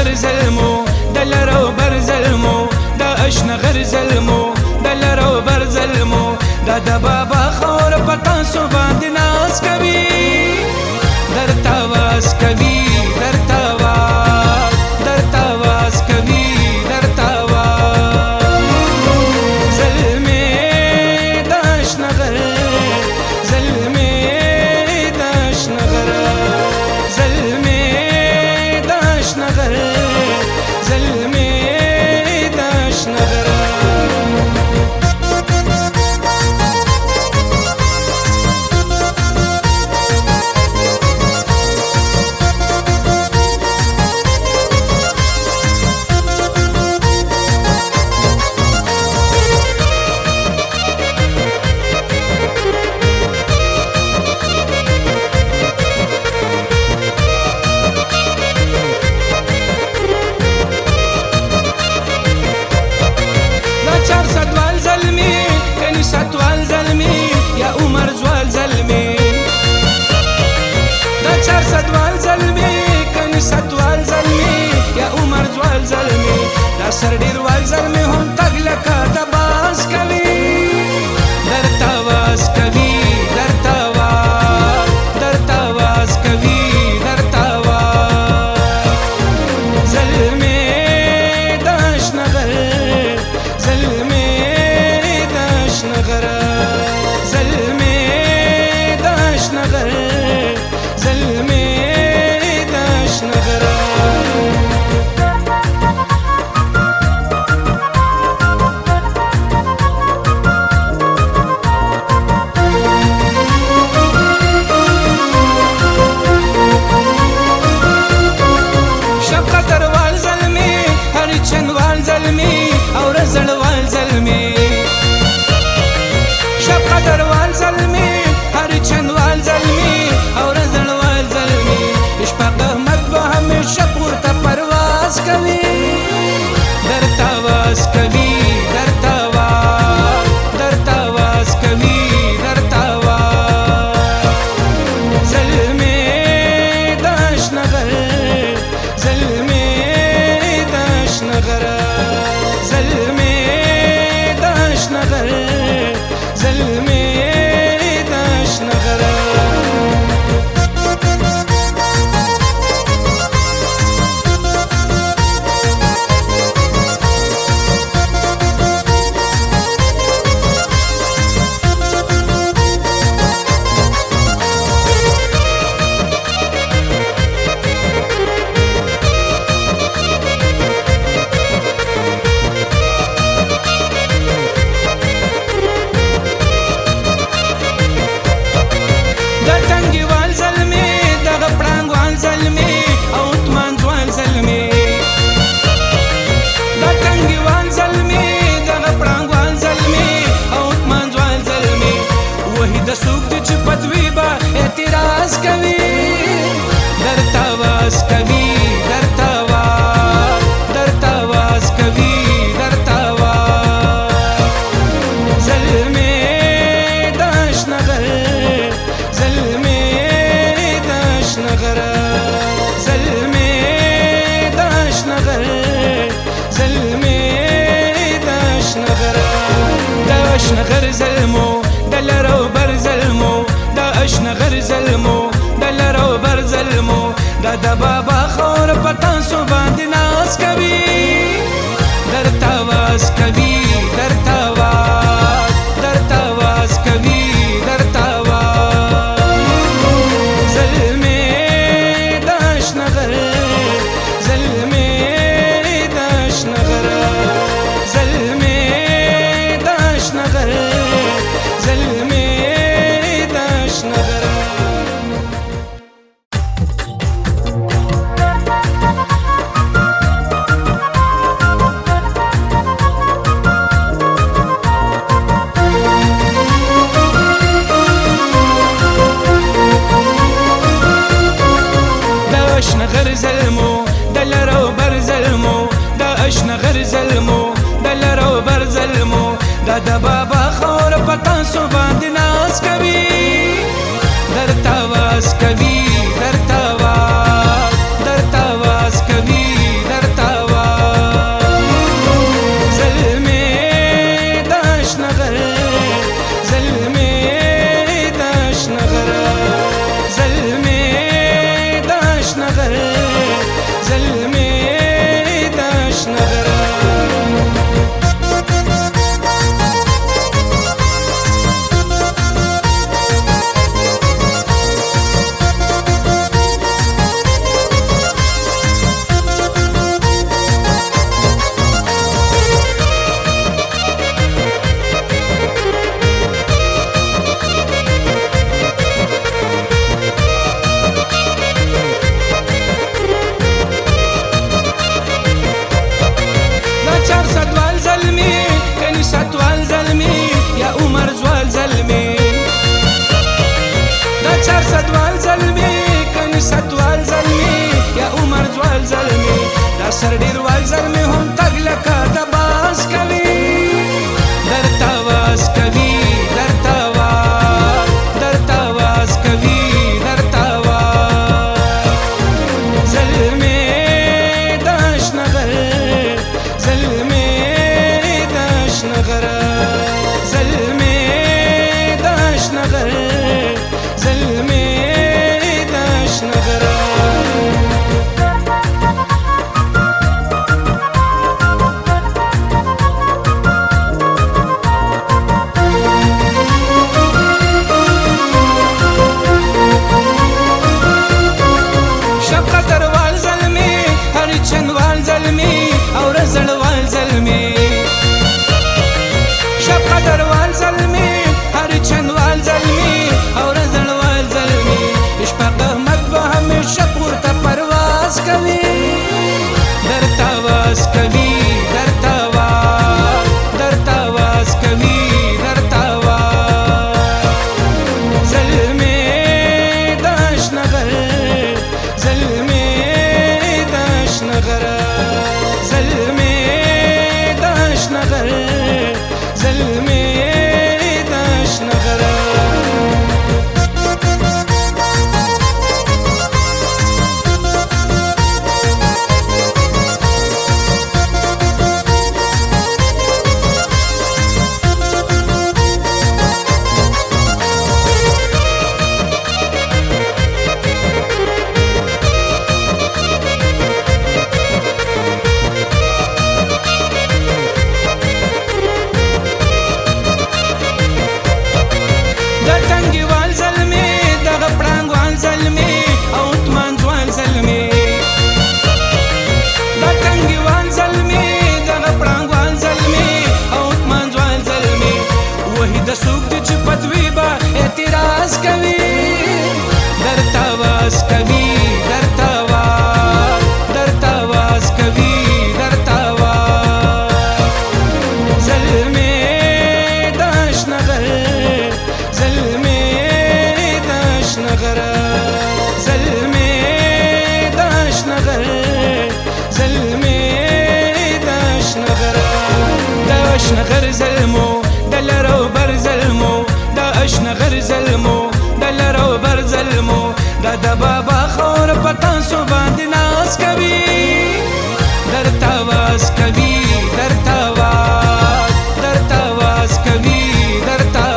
غر ظلمو دلرو بر ظلمو دا اشنغر ظلمو دلرو بر ظلمو دا د بابا خور پتا سو باندې ناز کوي درته واس کوي درته واس کوي درته ظلمي د اشنغر ظلمي د اشنغر ظلمي د اشنغر ظلمي د اشنغر ستوال زلمی یا عمر زوال زلمی دا 400 وال زلمی کنی ستوال زلمی یا عمر زوال زلمی دا سر ډیر وال زلمی هم تګ لکه د باز کوي درته واس کوي درته واس کوي درته زلمی د اشنغر زلمی ظلمي د اشنغر ظلمي د اشنغر شفقت وال ظلمي هر چن وال ظلمي او رزل وال ظلمي شفقت وال ظلمي هر چند وال ظلمي او رزل وال ظلمي اشفاق احمد به همیشه پورته پرواز کوي درته واس کوي درته واس کوي درته ظلمي د اشنغر ظلمي د اشنغر ظلمي د اشنغر ظلمي د اشنغر د سوق د چپتوي با اعتراض کوي درته واس کوي درته واس کوي درته ظلمي د اشنغر ظلمي د اشنغر ظلمي د اشنغر ظلمي د اشنغر د اشنغر ظلمو دلرو بر ظلمو دا اشنغر ظلمو دلرو بر ظلمو دا د بابا خور پتا سو باندې ناز کوي درته واس کوي درته واس کوي درته ظلمي د اشنغر ظلمي د اشنغر ظلمي د اشنغر ظلمي د اشنغر اشنغر ظلمو دلرو بر ظلمو دا اشنغر ظلمو دلرو بر ظلمو دا د بابا خور پتا سو باندې ناز کوي درته واس کوي درته واس کوي 400 وال زلمي کنیست وال زلمي یا عمر وال زلمي دا سر ډیر وال زلمي هم تګ لکه د باز کوي درته واز کوي درته واز کوي درته زلمي داش نغر زلمي داش نغر زلمي داش نغر زلمي داش نغر اشنغر زلمو دلرو بر زلمو دا اشنغر زلمو دلرو بر زلمو دا د بابا خور پتان سو باندې ناز کوي درته واز کوي درته واز کوي درته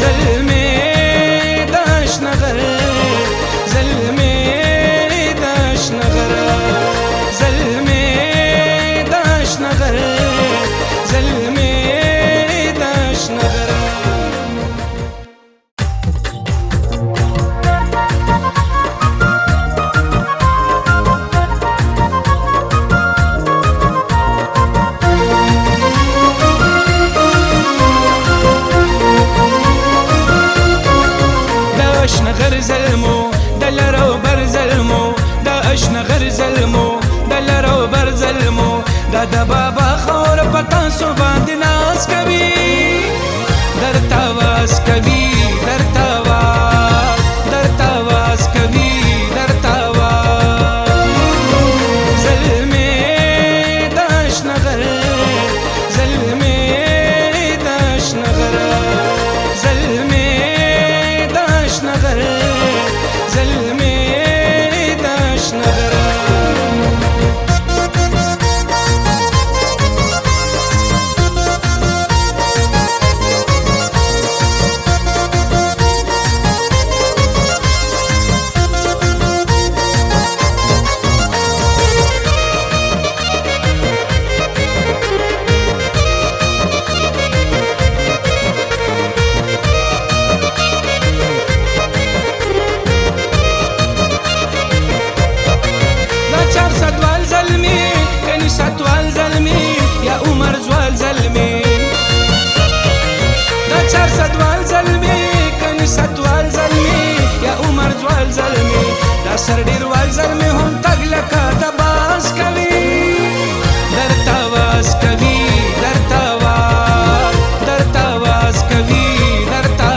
زلمي دا اشنغر زلمي دا اشنغر زلمي زلمي داش نغر داش نغر زلمو دلرو بر زلمو داش نغر زلمو دلرو بر زلمو دا د بابا خور پتان سو باندې ناز کوي درته واز کوي درته واز کوي درته زلمي داش نغر زلمي داش نغر زلمي داش نغر زلمي داش نغر دا سر ډیر وال زلمي هم تګ لکه د باز کوي درته واز کوي درته واز کوي درته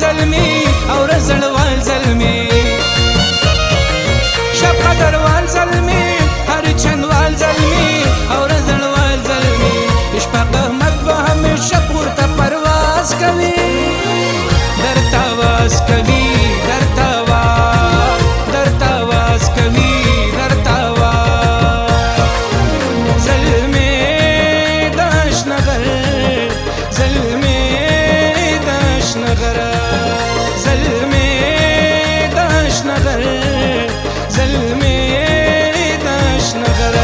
زلمی او رزل وال زلمی شب قدر وال زلمی هر چند وال زلمی او رزل وال زلمی اشپاق احمد به همیشه پورته پرواز کوي درته واز کوي درته واز کوي درته زلمی داشنغر زلمی داشنغر زلمی داشنغر زلمی داشنغر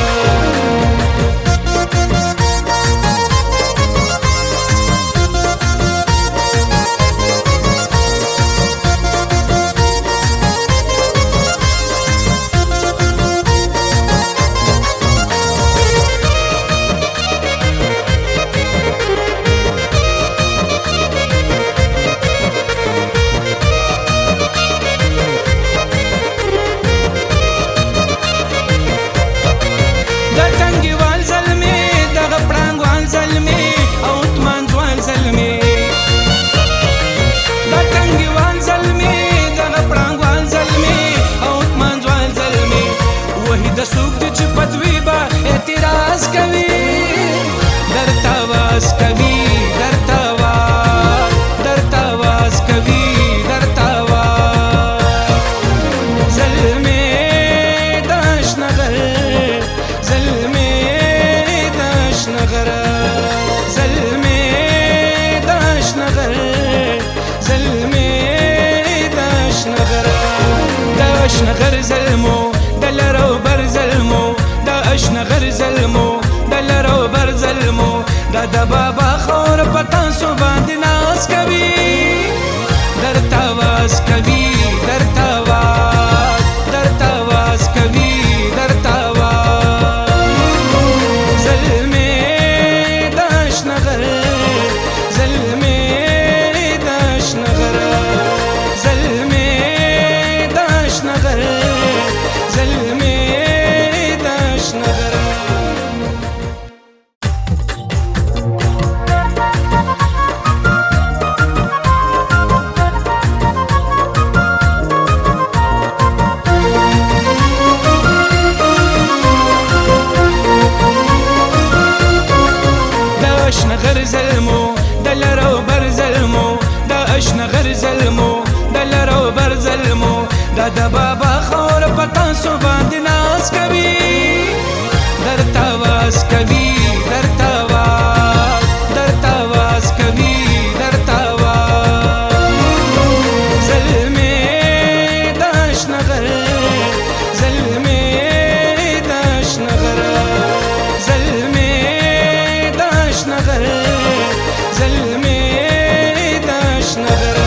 د سوق د چې پدوي با اعتراض کوي درته واز کوي درته واز کوي درته زلمی داشنغر زلمی داشنغر زلمی داشنغر زلمی داشنغر داشنغر زلمو دلرو بر زلمو دا اشنغر زلمو دلرو بر زلمو دا د بابا خور پتان سو باندې ناز کوي درته واز کوي درته واز کوي درته زلمی داشنغر زلمی داشنغر زلمی داشنغر زلمی داشنغر اشنغر زلمو دلرو بر زلمو دا اشنغر زلمو دلرو بر زلمو دا د بابا خور پتان سو باندې ناز کوي درته واز کوي درته واز کوي درته زلمی داشنغر زلمی داشنغر زلمی داشنغر زلمی داشنغر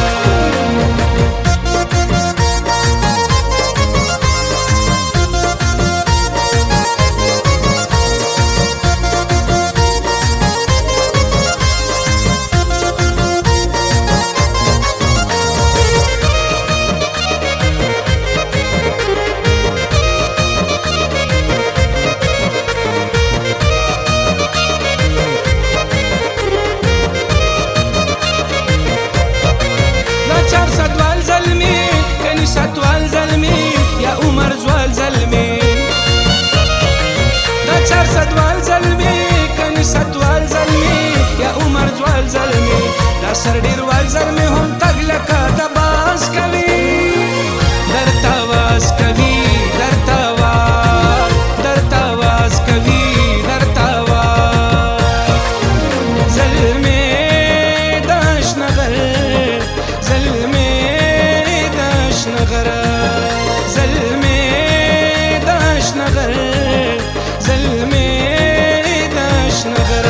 ستوال زلمی یا عمر زوال زلمی دا 400 وال زلمی کني ستوال زلمی یا عمر زوال زلمی دا سر ډیر وال زلمی هم تګ لکه د باز کوي درته واز کوي درته واز کوي درته زلمی داشنغر زلمی داشنغر زلمی داشنغر زلمی داشنغر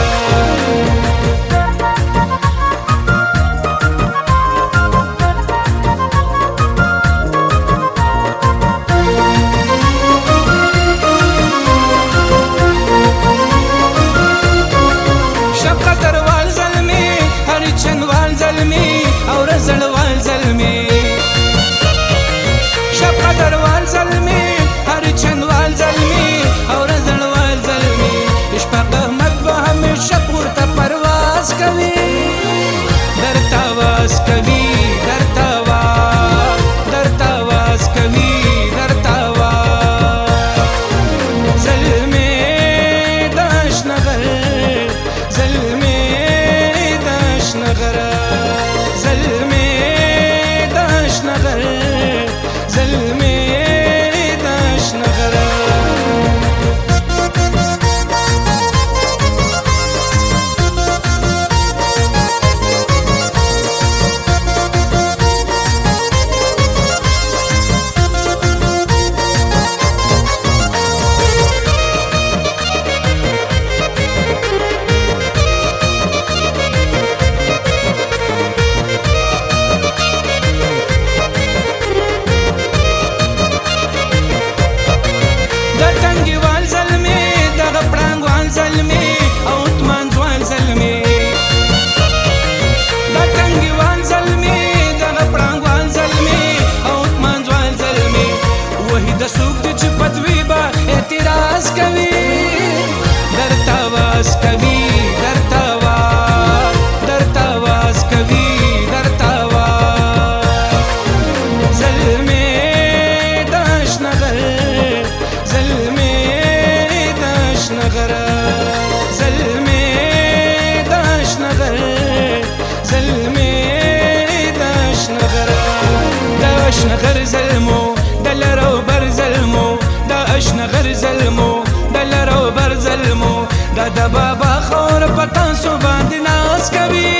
اشنا غر ظلمو دلرو بر ظلمو دا اشنا غر ظلمو دلرو بر ظلمو دا د بابا خور پتان سو باندې ناز کوي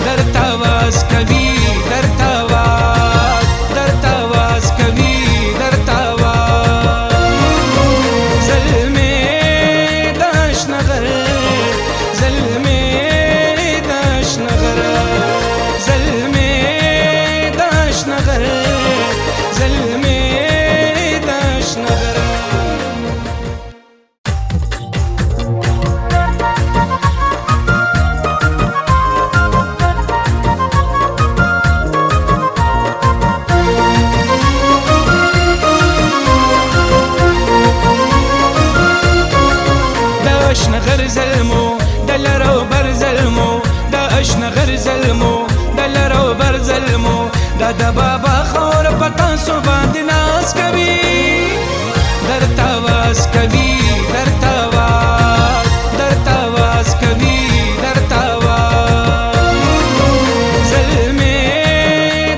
درته واز کوي درته واز درته واز کوي درته واز ظلمي د اشنا غر ظلمي د اشنا غر ظلمي د اشنا غر ظلمي د اشنا غر اشنا غر ظلمو دلرو بر ظلمو دا اشنا غر ظلمو دلرو بر ظلمو دا د بابا خور پتان سو باندې ناز کوي درته واز کوي درته واز درته واز کوي درته واز ظلمي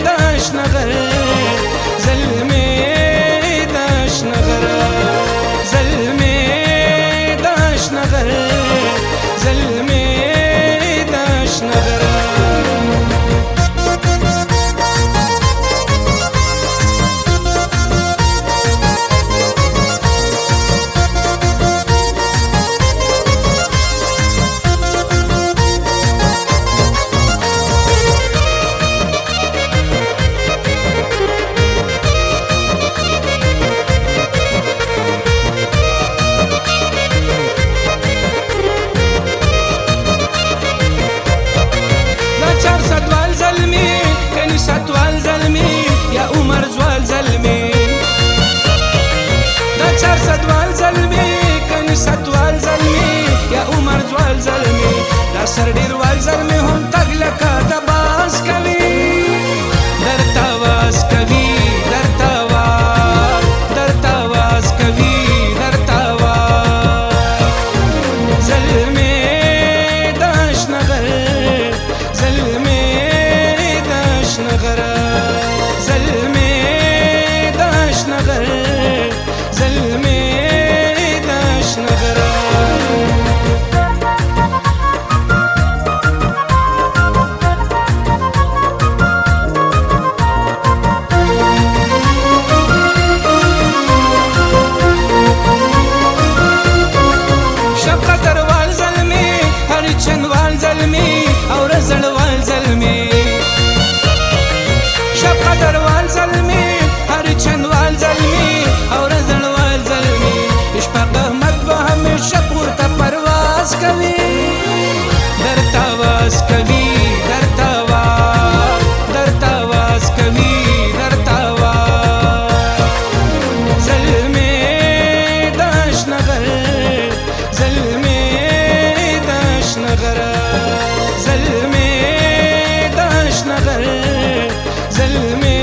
د اشنا غر ظلمي د اشنا غر ظلمي نغر ظلمي داش نغر ستوال ظلمي يا عمر زوال ظلمي دا چار ستوال ظلمي کني ستوال ظلمي يا عمر زوال ظلمي دا سر ډیر وال ظلمي هم تګلکا د باز کوي درته واز کوي درته واز درته واز کوي درته واز ظلمي د اشنا غر ظلمي نغر ظلمي داش نغر ظلمي داش نغر شفقت وال ظلمي هر چن وال ظلمي او رزل وال ظلمي شفقت وال ظلمي هر چند وال ظلمي او رزل وال ظلمي اشفاق احمد و همیشه پورته پرواز کوي درته واز کوي درته واز درته واز کوي درته واز ظلمي د اشنا غر ظلمي د اشنا غر ظلمي د اشنا غر ظلمي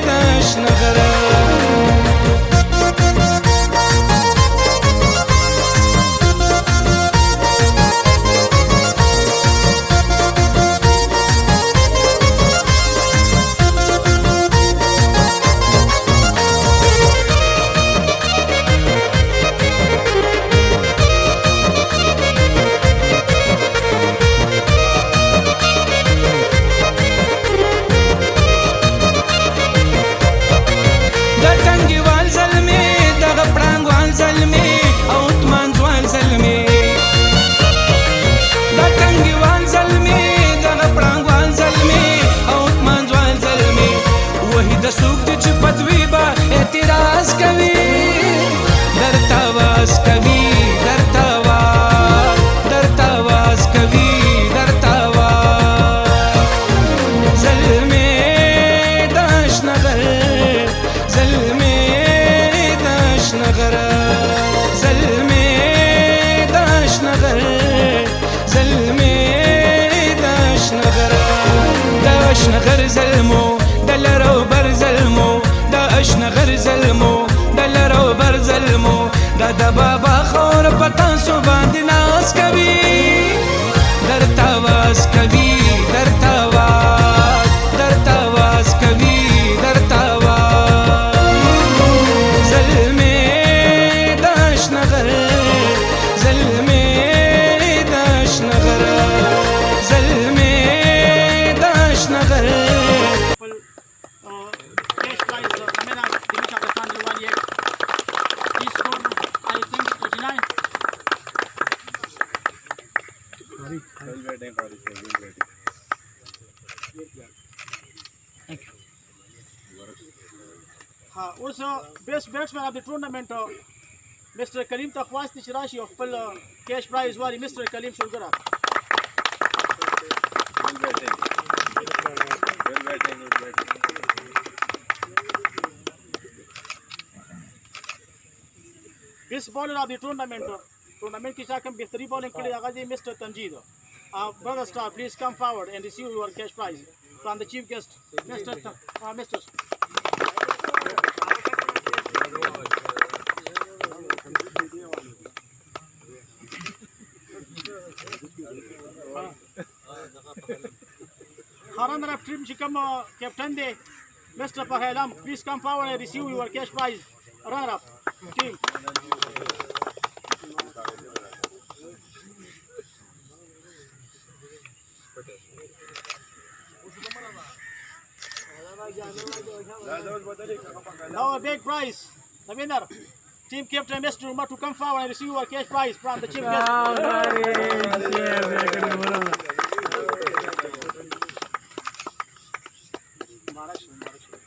داش نغر سوک دی چې پدوی با اعتراض کوي درته واز کوي درته واز درته واز کوي درته واز ظلمي داش نغر ظلمي داش نغر ظلمي داش نغر ظلمي داش نغر داش نغر ظلمو دلرو بر ظلمو دا اشنا غر ظلمو دلرو بر ظلمو دا د بابا خور پتان سو باندې ناز کوي درته واز کوي درته واز کوي ها اوس بیسټ بیټسمن اف د ټورنمنت مستر کلیم ته خواست چې راشي او خپل کیش پرایز واري مستر کلیم شولګرا بیس بالر اف د ټورنمنت کې چې کوم بهتري بالینګ کړی هغه دی مستر تنجید brother star please come forward and receive your cash prize from the chief guest Mr. Haran Rap Team Chikam Captain Day, Mr. Pahelam, please come forward and receive your cash prize. Runner up team. Now a big prize. The winner, team captain Mr. Umar, to come forward and receive your cash prize from the chief guest. Maharashtra.